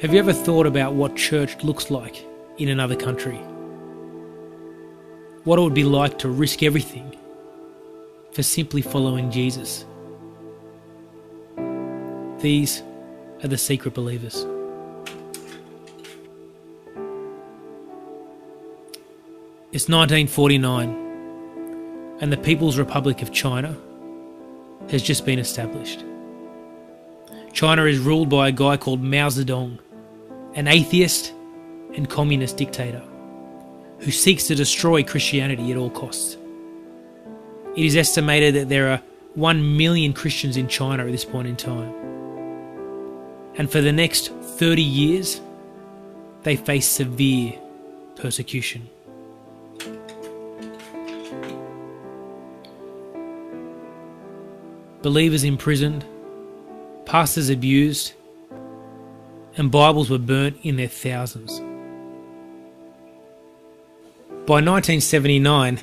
Have you ever thought about what church looks like in another country? What it would be like to risk everything for simply following Jesus? These are the secret believers. It's 1949 and the People's Republic of China has just been established. China is ruled by a guy called Mao Zedong, an atheist and communist dictator who seeks to destroy Christianity at all costs. It is estimated that there are 1 million Christians in China at this point in time. And for the next 30 years, they face severe persecution. Believers imprisoned, pastors abused, and Bibles were burnt in their thousands. By 1979,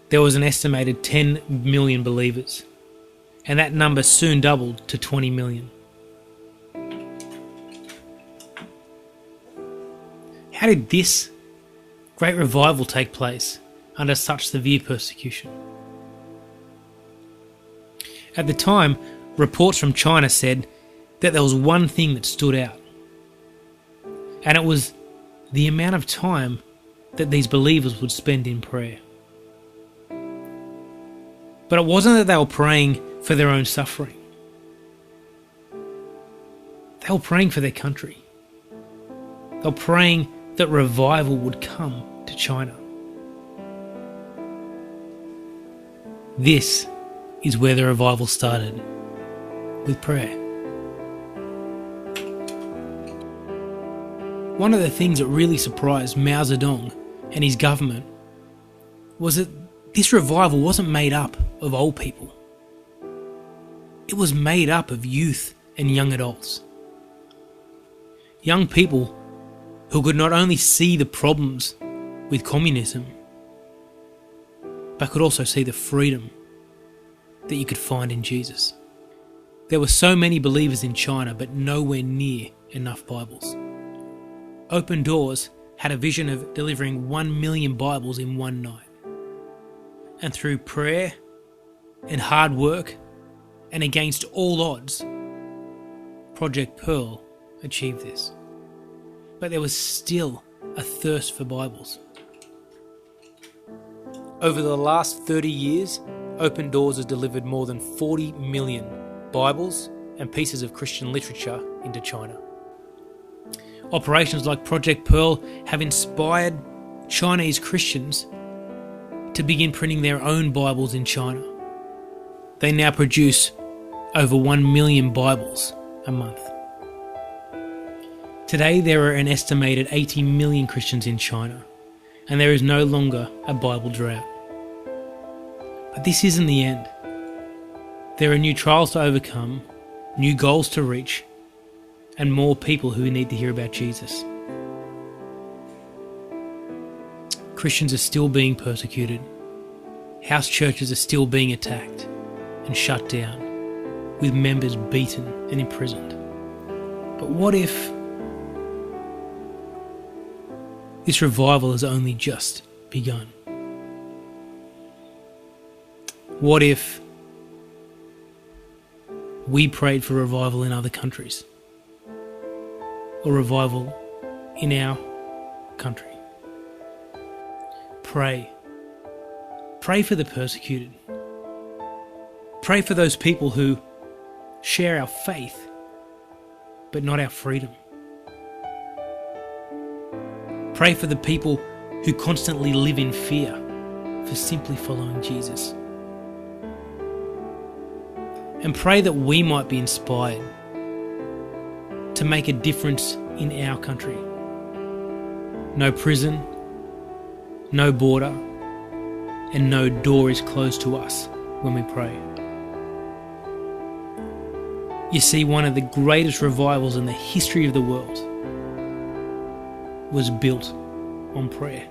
there was an estimated 10 million believers, and that number soon doubled to 20 million. How did this great revival take place under such severe persecution? At the time, reports from China said that there was one thing that stood out, and it was the amount of time that these believers would spend in prayer. But it wasn't that they were praying for their own suffering. They were praying for their country. They were praying that revival would come to China. This is where the revival started, with prayer. One of the things that really surprised Mao Zedong and his government was that this revival wasn't made up of old people. It was made up of youth and young adults. Young people who could not only see the problems with communism, but could also see the freedom that you could find in Jesus. There were so many believers in China, but nowhere near enough Bibles. Open Doors had a vision of delivering 1 million Bibles in one night. And through prayer and hard work, and against all odds, Project Pearl achieved this. But there was still a thirst for Bibles. Over the last 30 years, Open Doors has delivered more than 40 million Bibles and pieces of Christian literature into China. Operations like Project Pearl have inspired Chinese Christians to begin printing their own Bibles in China. They now produce over 1 million Bibles a month. Today there are an estimated 80 million Christians in China, and there is no longer a Bible drought. But this isn't the end. There are new trials to overcome, new goals to reach, and more people who need to hear about Jesus. Christians are still being persecuted. House churches are still being attacked and shut down, with members beaten and imprisoned. But what if this revival has only just begun? What if we prayed for revival in other countries? Or revival in our country? Pray. Pray for the persecuted. Pray for those people who share our faith, but not our freedom. Pray for the people who constantly live in fear for simply following Jesus. And pray that we might be inspired to make a difference in our country. No prison, no border, and no door is closed to us when we pray. You see, one of the greatest revivals in the history of the world was built on prayer.